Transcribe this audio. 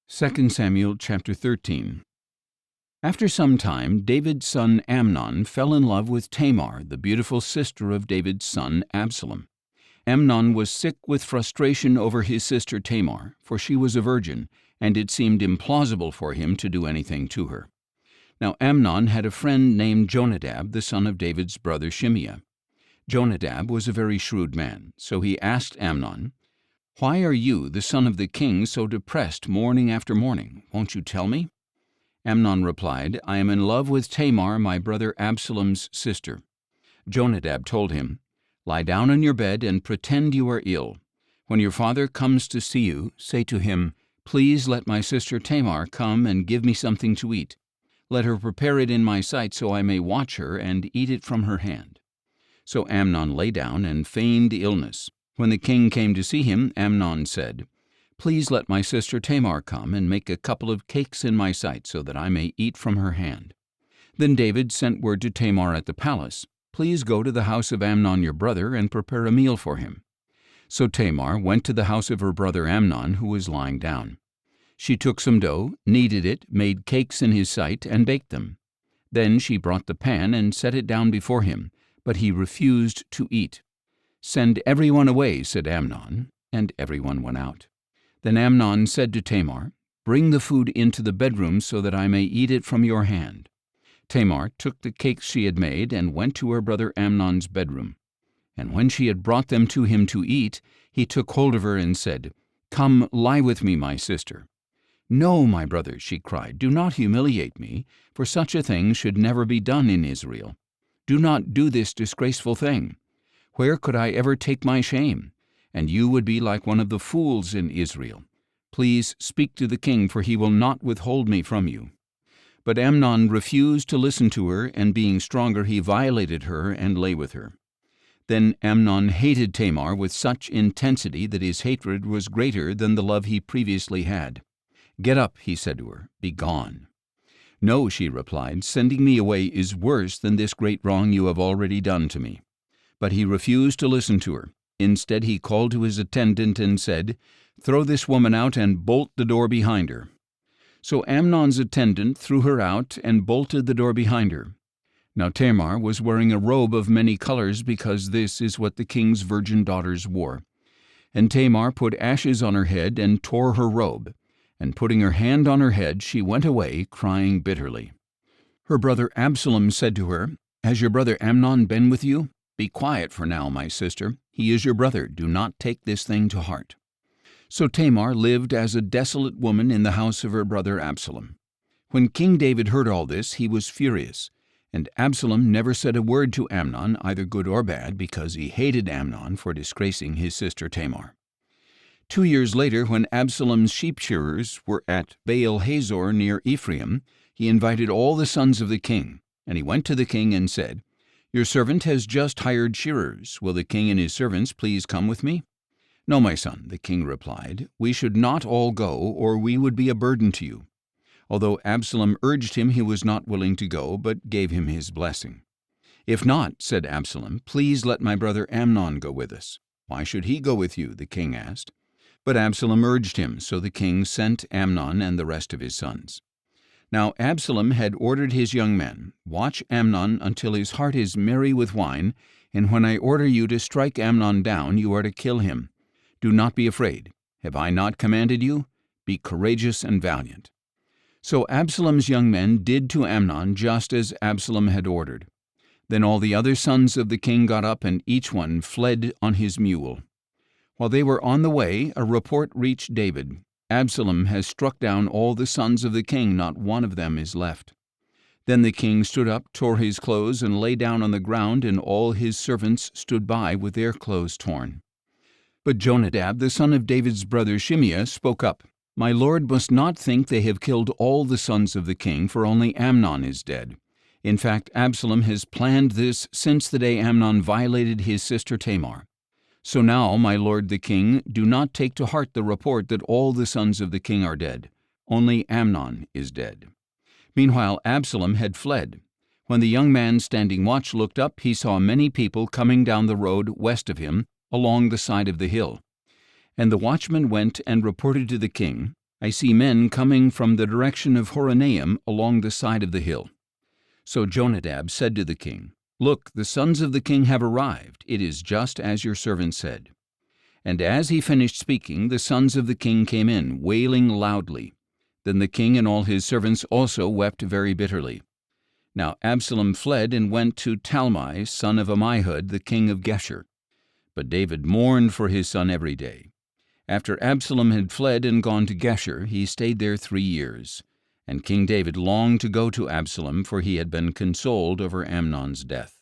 2 Samuel chapter 13. After some time, David's son Amnon fell in love with Tamar, the beautiful sister of David's son Absalom. Amnon was sick with frustration over his sister Tamar, for she was a virgin, and it seemed implausible for him to do anything to her. Now Amnon had a friend named Jonadab, the son of David's brother Shimeah. Jonadab was a very shrewd man, so he asked Amnon, "Why are you, the son of the king, so depressed morning after morning? Won't you tell me?" Amnon replied, "I am in love with Tamar, my brother Absalom's sister." Jonadab told him, "Lie down on your bed and pretend you are ill. When your father comes to see you, say to him, 'Please let my sister Tamar come and give me something to eat. Let her prepare it in my sight so I may watch her and eat it from her hand.'" So Amnon lay down and feigned illness. When the king came to see him, Amnon said, "Please let my sister Tamar come and make a couple of cakes in my sight so that I may eat from her hand." Then David sent word to Tamar at the palace, "Please go to the house of Amnon your brother and prepare a meal for him." So Tamar went to the house of her brother Amnon, who was lying down. She took some dough, kneaded it, made cakes in his sight, and baked them. Then she brought the pan and set it down before him, but he refused to eat. "Send everyone away," said Amnon, and everyone went out. Then Amnon said to Tamar, "Bring the food into the bedroom so that I may eat it from your hand." Tamar took the cakes she had made and went to her brother Amnon's bedroom. And when she had brought them to him to eat, he took hold of her and said, "Come, lie with me, my sister." "No, my brother," she cried, "do not humiliate me, for such a thing should never be done in Israel. Do not do this disgraceful thing. Where could I ever take my shame? And you would be like one of the fools in Israel. Please speak to the king, for he will not withhold me from you." But Amnon refused to listen to her, and being stronger, he violated her and lay with her. Then Amnon hated Tamar with such intensity that his hatred was greater than the love he previously had. "Get up," he said to her, "be gone." "No," she replied, "sending me away is worse than this great wrong you have already done to me." But he refused to listen to her. Instead, he called to his attendant and said, "Throw this woman out and bolt the door behind her." So Amnon's attendant threw her out and bolted the door behind her. Now Tamar was wearing a robe of many colors, because this is what the king's virgin daughters wore. And Tamar put ashes on her head and tore her robe. And putting her hand on her head, she went away, crying bitterly. Her brother Absalom said to her, "Has your brother Amnon been with you? Be quiet for now, my sister. He is your brother. Do not take this thing to heart." So Tamar lived as a desolate woman in the house of her brother Absalom. When King David heard all this, he was furious. And Absalom never said a word to Amnon, either good or bad, because he hated Amnon for disgracing his sister Tamar. 2 years later, when Absalom's sheep shearers were at Baal-Hazor near Ephraim, he invited all the sons of the king. And he went to the king and said, "Your servant has just hired shearers. Will the king and his servants please come with me?" "No, my son," the king replied, "we should not all go, or we would be a burden to you." Although Absalom urged him, he was not willing to go, but gave him his blessing. "If not," said Absalom, "please let my brother Amnon go with us." "Why should he go with you?" the king asked. But Absalom urged him, so the king sent Amnon and the rest of his sons. Now Absalom had ordered his young men, "Watch Amnon until his heart is merry with wine, and when I order you to strike Amnon down, you are to kill him. Do not be afraid. Have I not commanded you? Be courageous and valiant." So Absalom's young men did to Amnon just as Absalom had ordered. Then all the other sons of the king got up, and each one fled on his mule. While they were on the way, a report reached David, "Absalom has struck down all the sons of the king, not one of them is left." Then the king stood up, tore his clothes, and lay down on the ground, and all his servants stood by with their clothes torn. But Jonadab, the son of David's brother Shimeah, spoke up, "My lord must not think they have killed all the sons of the king, for only Amnon is dead. In fact, Absalom has planned this since the day Amnon violated his sister Tamar. So now, my lord the king, do not take to heart the report that all the sons of the king are dead. Only Amnon is dead." Meanwhile, Absalom had fled. When the young man standing watch looked up, he saw many people coming down the road west of him, along the side of the hill. And the watchman went and reported to the king, I see men coming from the direction of Horonaim along the side of the hill." So Jonadab said to the king, "Look, the sons of the king have arrived. It is just as your servant said." And as he finished speaking, the sons of the king came in, wailing loudly. Then the king and all his servants also wept very bitterly. Now Absalom fled and went to Talmai, son of Ammihud, the king of Geshur. But David mourned for his son every day. After Absalom had fled and gone to Geshur, he stayed there 3 years. And King David longed to go to Absalom, for he had been consoled over Amnon's death.